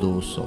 200,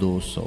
200,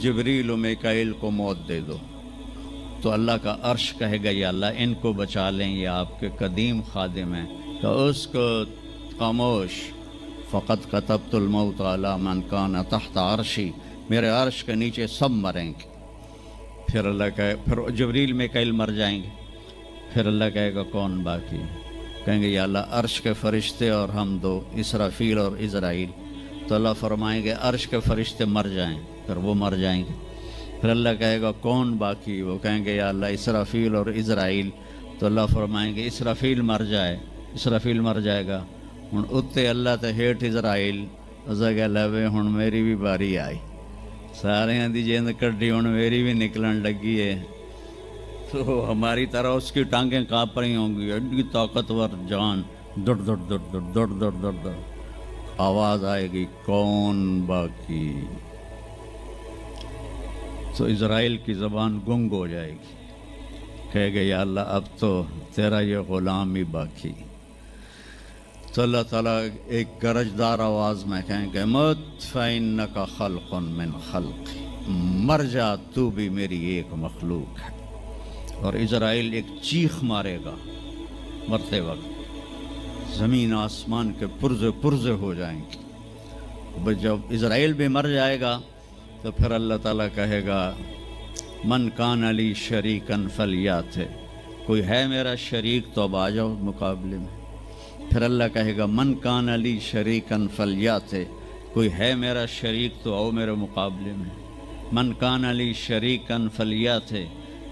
جبریل و میکائیل کو موت دے دو، تو اللہ کا عرش کہے گا یا اللہ ان کو بچا لیں، یہ آپ کے قدیم خادم ہیں، تو اس کو خاموش، فقط کتبت الموت علی من کان تحت عرشی، میرے عرش کے نیچے سب مریں گے۔ پھر اللہ کہے، پھر جبریل میکائیل مر جائیں گے، پھر اللہ کہے گا کون باقی؟ کہیں گے یا اللہ عرش کے فرشتے اور ہم دو، اسرافیل اور عزرائیل۔ تو اللہ فرمائیں گے عرش کے فرشتے مر جائیں، پھر وہ مر جائیں گے۔ پھر اللہ کہے گا کون باقی؟ وہ کہیں گے یا اللہ اسرافیل اور عزرائیل۔ تو اللہ فرمائیں گے اسرافیل مر جائے، اسرافیل مر جائے گا، ہن اتنے اللہ تے ہیٹھ عزرائیل، اسا کہ لوے ہن میری بھی باری آئی، سارے دی جیند کڈی ہن میری بھی نکلن لگی ہے۔ تو ہماری طرح اس کی ٹانگیں کانپ رہی ہوں گی، ایڈی طاقتور جان، دڑ دڑ دڑ دڑ دڑ دڑ دڑ دڑ، آواز آئے گی کون باقی؟ تو اسرائیل کی زبان گنگ ہو جائے گی، کہے گے یا اللہ اب تو تیرا یہ غلام ہی باقی۔ تو اللہ تعالیٰ ایک گرجدار آواز میں کہیں گے مت فإنک خلق من خلق، مر جا تو بھی میری ایک مخلوق ہے۔ اور اسرائیل ایک چیخ مارے گا مرتے وقت، زمین آسمان کے پرزے پرزے ہو جائیں گے۔ جب اسرائیل بھی مر جائے گا تو پھر اللہ تعالیٰ کہے گا من کان لی شریکن فلیات، کوئی ہے میرا شریک تو اب آ جاؤ مقابلے میں۔ پھر اللہ کہے گا من کان لی شریکن فلیات، کوئی ہے میرا شریک تو آؤ میرے مقابلے میں۔ من کان لی شریکن فلیات،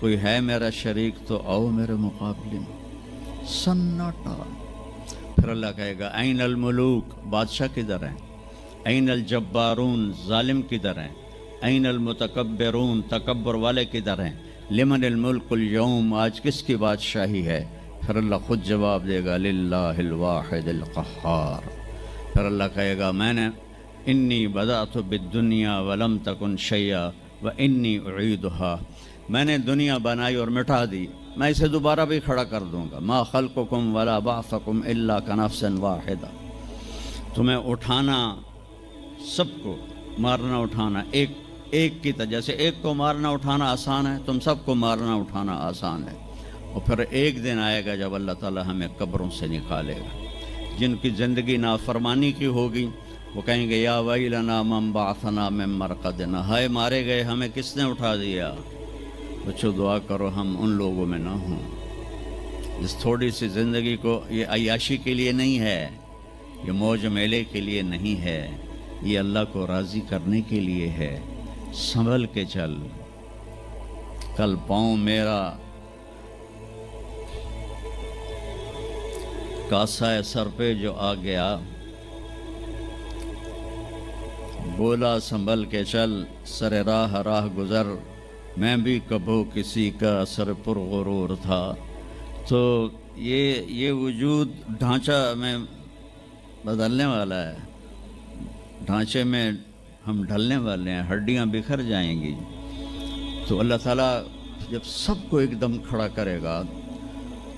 کوئی ہے میرا شریک تو آؤ میرے مقابلے میں۔ سناٹا۔ پھر اللہ کہے گا این الملوک، بادشاہ کدھر ہیں؟ این الجبارون، ظالم کدھر ہیں؟ این المتکبرون، تکبر والے کدھر ہیں؟ لمن الملک اليوم، آج کس کی بادشاہی ہے؟ پھر اللہ خود جواب دے گا للہ الواحد القہار۔ پھر اللہ کہے گا میں نے انی بدأت بالدنیا ولم تکن شیئا وانی اعیدها، میں نے دنیا بنائی اور مٹا دی، میں اسے دوبارہ بھی کھڑا کر دوں گا۔ ما خلقکم ولا بعثکم الا کنفس واحدہ، تمہیں اٹھانا، سب کو مارنا اٹھانا ایک کی طرح، جیسے ایک کو مارنا اٹھانا آسان ہے، تم سب کو مارنا اٹھانا آسان ہے۔ اور پھر ایک دن آئے گا جب اللہ تعالیٰ ہمیں قبروں سے نکالے گا۔ جن کی زندگی نافرمانی کی ہوگی وہ کہیں گے یا ویلنا من بعثنا من مرقدنا، ہائے مارے گئے ہمیں کس نے اٹھا دیا۔ بچوں دعا کرو ہم ان لوگوں میں نہ ہوں۔ اس تھوڑی سی زندگی کو یہ عیاشی کے لیے نہیں ہے، یہ موج میلے کے لیے نہیں ہے، یہ اللہ کو راضی کرنے کے لیے ہے۔ سنبھل کے چل، کل پاؤں میرا کاسا سر پہ جو آ گیا، بولا سنبھل کے چل سر راہ راہ گزر، میں بھی کبھو کسی کا سر پر غرور تھا۔ تو یہ وجود ڈھانچہ میں بدلنے والا ہے، ڈھانچے میں ہم ڈھلنے والے ہیں، ہڈیاں بکھر جائیں گی۔ تو اللہ تعالیٰ جب سب کو ایک دم کھڑا کرے گا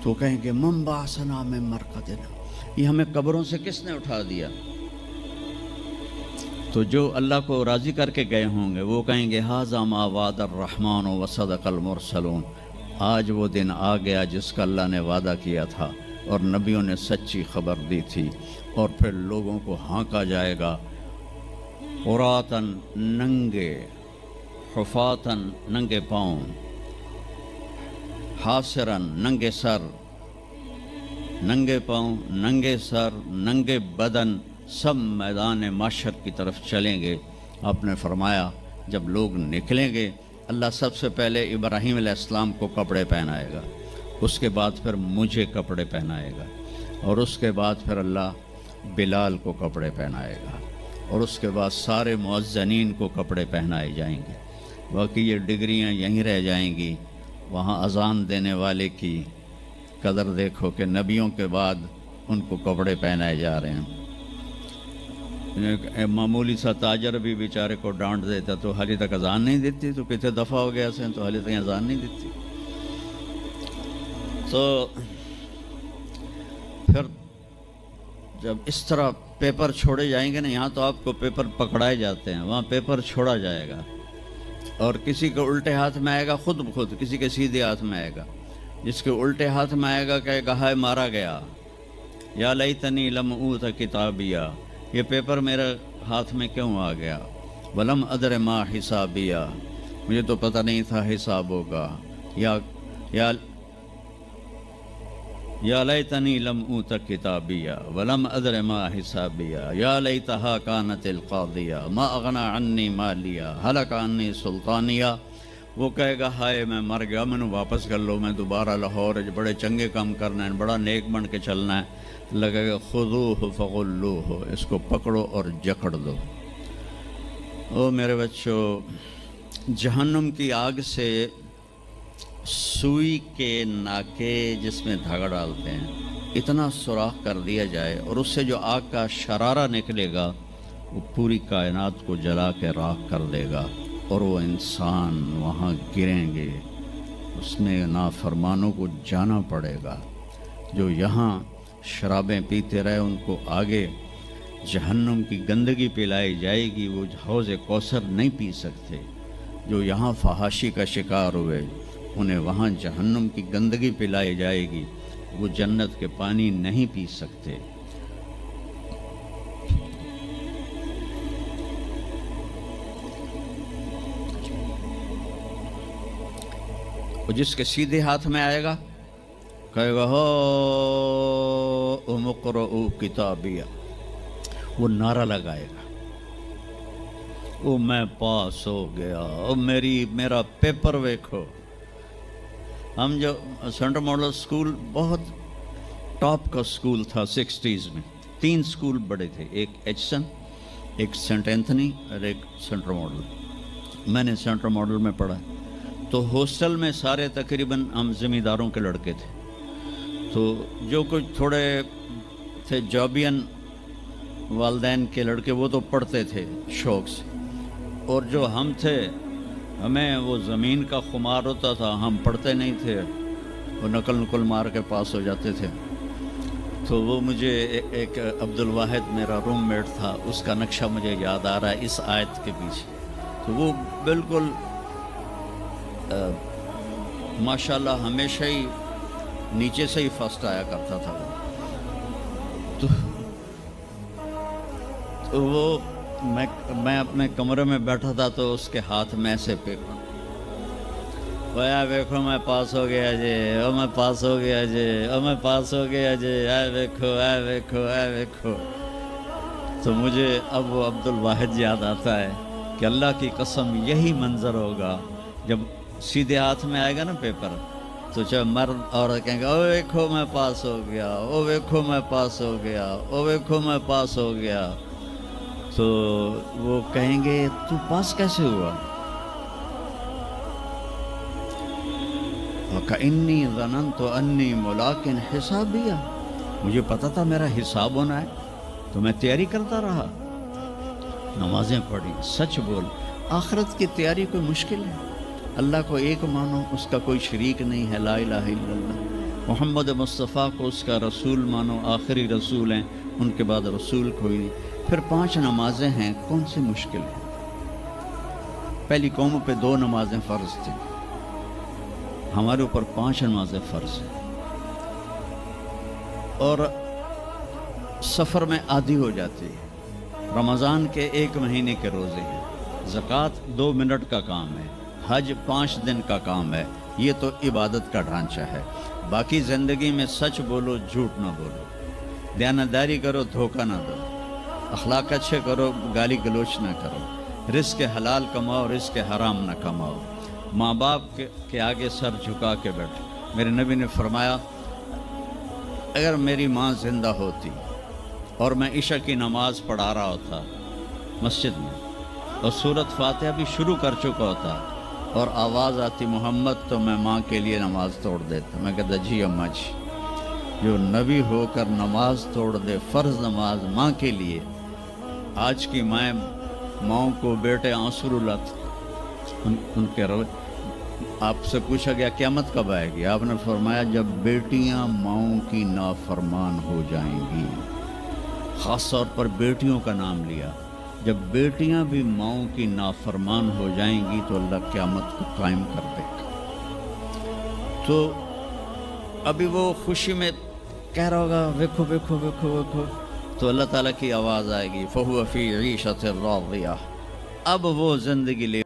تو کہیں گے من بعثنا من مرقدنا، یہ ہمیں قبروں سے کس نے اٹھا دیا؟ تو جو اللہ کو راضی کر کے گئے ہوں گے وہ کہیں گے ھذا ما وعد الرحمن وصدق المرسلون، آج وہ دن آ گیا جس کا اللہ نے وعدہ کیا تھا اور نبیوں نے سچی خبر دی تھی۔ اور پھر لوگوں کو ہانکا جائے گا، عراۃً ننگے، حفاۃً ننگے پاؤں، حاسراً ننگے سر، ننگے پاؤں، ننگے سر، ننگے بدن، سب میدان معاشر کی طرف چلیں گے۔ آپ نے فرمایا جب لوگ نکلیں گے اللہ سب سے پہلے ابراہیم علیہ السلام کو کپڑے پہنائے گا، اس کے بعد پھر مجھے کپڑے پہنائے گا، اور اس کے بعد پھر اللہ بلال کو کپڑے پہنائے گا، اور اس کے بعد سارے مؤذنین کو کپڑے پہنائے جائیں گے۔ باقی یہ ڈگریاں یہیں رہ جائیں گی۔ وہاں اذان دینے والے کی قدر دیکھو کہ نبیوں کے بعد ان کو کپڑے پہنائے جا رہے ہیں۔ معمولی سا تاجر بھی بیچارے کو ڈانٹ دیتا تو حالی تک اذان نہیں دیتی، تو کتنے دفعہ ہو گیا سے تو حالی تک اذان نہیں دیتی۔ تو پھر جب اس طرح پیپر چھوڑے جائیں گے نا، یہاں تو آپ کو پیپر پکڑائے جاتے ہیں، وہاں پیپر چھوڑا جائے گا۔ اور کسی کے الٹے ہاتھ میں آئے گا خود بخود، کسی کے سیدھے ہاتھ میں آئے گا. جس کے الٹے ہاتھ میں آئے گا کہے گا ہائے مارا گیا، یا لیتنی لم اوت کتابیہ، یہ پیپر میرے ہاتھ میں کیوں آ گیا. ولم ادر ما حسابیہ، مجھے تو پتہ نہیں تھا حساب ہوگا. یا لیتنی لم اوت کتابیہ ولم ادر ما حسابیہ یا لیتہا کانت القاضیہ ما اغنی عنی مالیہ ہلک عنی سلطانیہ. وہ کہے گا ہائے میں مر گیا، میں نے واپس کر لو، میں دوبارہ لاہور بڑے چنگے کام کرنا ہے، بڑا نیک بن کے چلنا ہے. لگے گا خذوہ فغلوہ، اس کو پکڑو اور جکڑ دو. او میرے بچوں، جہنم کی آگ سے سوئی کے ناکے جس میں دھاگا ڈالتے ہیں اتنا سوراخ کر دیا جائے اور اس سے جو آگ کا شرارہ نکلے گا وہ پوری کائنات کو جلا کے راکھ کر دے گا، اور وہ انسان وہاں گریں گے. اس میں نافرمانوں کو جانا پڑے گا. جو یہاں شرابیں پیتے رہے ان کو آگے جہنم کی گندگی پلائی جائے گی، وہ حوض کوثر نہیں پی سکتے. جو یہاں فحاشی کا شکار ہوئے انہیں وہاں جہنم کی گندگی پلائی جائے گی، وہ جنت کے پانی نہیں پی سکتے. وہ جس کے سیدھے ہاتھ میں آئے گا کہے گا ہو مقرؤ کتابیہ، وہ نعرہ لگائے گا، او میں پاس ہو گیا، او میرا پیپر ویکھو. ہم جو سینٹرل ماڈل اسکول بہت ٹاپ کا اسکول تھا 60s میں. 3 اسکول بڑے تھے، ایک ایچسن، ایک سینٹ اینتھنی اور ایک سینٹرل ماڈل. میں نے سینٹرل ماڈل میں پڑھا. تو ہاسٹل میں سارے تقریباً ہم زمینداروں کے لڑکے تھے. تو جو کچھ تھوڑے تھے جابین والدین کے لڑکے وہ تو پڑھتے تھے شوق سے، اور جو ہم تھے ہمیں وہ زمین کا خمار ہوتا تھا، ہم پڑھتے نہیں تھے، وہ نقل مار کے پاس ہو جاتے تھے. تو وہ مجھے ایک عبد الواحد میرا روم میٹ تھا، اس کا نقشہ مجھے یاد آ رہا ہے اس آیت کے پیچھے. تو وہ بالکل ماشاءاللہ ہمیشہ ہی نیچے سے ہی فرسٹ آیا کرتا تھا. تو وہ میں اپنے کمرے میں بیٹھا تھا تو اس کے ہاتھ میں ایسے پیپر، ویکھو میں پاس ہو گیا جی، او میں پاس ہو گیا جی، او میں پاس ہو گیا جی، اے ویکھو اے ویکھو اے ویکھو. تو مجھے اب وہ عبد الواحد یاد آتا ہے کہ اللہ کی قسم یہی منظر ہوگا جب سیدھے ہاتھ میں آئے گا نا پیپر. تو چاہے مرد عورت کہیں گے او ویکھو میں پاس ہو گیا، او ویکھو میں پاس ہو گیا، او ویکھو میں پاس ہو گیا. تو وہ کہیں گے تو پاس کیسے ہوا؟ وَكَإِنِّي ظَنَنْتُ أَنِّي مُلَاقٍ حِسَابِيَّ، مجھے پتا تھا میرا حساب ہونا ہے تو میں تیاری کرتا رہا، نمازیں پڑھی. سچ بول، آخرت کی تیاری کوئی مشکل ہے؟ اللہ کو ایک مانو، اس کا کوئی شریک نہیں ہے، لا الہ الا اللہ. محمد مصطفیٰ کو اس کا رسول مانو، آخری رسول ہیں، ان کے بعد رسول کوئی نہیں. پھر 5 نمازیں ہیں، کون سی مشکل ہے؟ پہلی قوموں پہ 2 نمازیں فرض تھیں، ہمارے اوپر 5 نمازیں فرض ہیں. اور سفر میں عادی ہو جاتی ہے. رمضان کے 1 مہینے کے روزے ہیں، زکوٰۃ 2 منٹ کا کام ہے، حج 5 دن کا کام ہے. یہ تو عبادت کا ڈھانچہ ہے. باقی زندگی میں سچ بولو، جھوٹ نہ بولو، دیانتداری کرو، دھوکہ نہ دو، اخلاق اچھے کرو، گالی گلوچ نہ کرو، رزق حلال کماؤ، رزق حرام نہ کماؤ، ماں باپ کے آگے سر جھکا کے بیٹھو. میرے نبی نے فرمایا اگر میری ماں زندہ ہوتی اور میں عشاء کی نماز پڑھا رہا ہوتا مسجد میں اور سورۃ فاتحہ بھی شروع کر چکا ہوتا اور آواز آتی محمد، تو میں ماں کے لیے نماز توڑ دیتا. میں کہتا جی اماں جی، جو نبی ہو کر نماز توڑ دے، فرض نماز ماں کے لیے. آج کی ماؤں کو بیٹے آنسو رلاتے، ان کے آپ سے پوچھا گیا قیامت کب آئے گی؟ آپ نے فرمایا جب بیٹیاں ماؤں کی نافرمان ہو جائیں گی. خاص طور پر بیٹیوں کا نام لیا. جب بیٹیاں بھی ماؤں کی نافرمان ہو جائیں گی تو اللہ قیامت کو قائم کر دے گا۔ تو ابھی وہ خوشی میں کہہ رہا ہوگا ویکھو ویکھو ویکھو ویکھو، تو اللہ تعالیٰ کی آواز آئے گی فَهُوَ فِي عِيشَةٍ رَاضِيَةٍ، اب وہ زندگی لے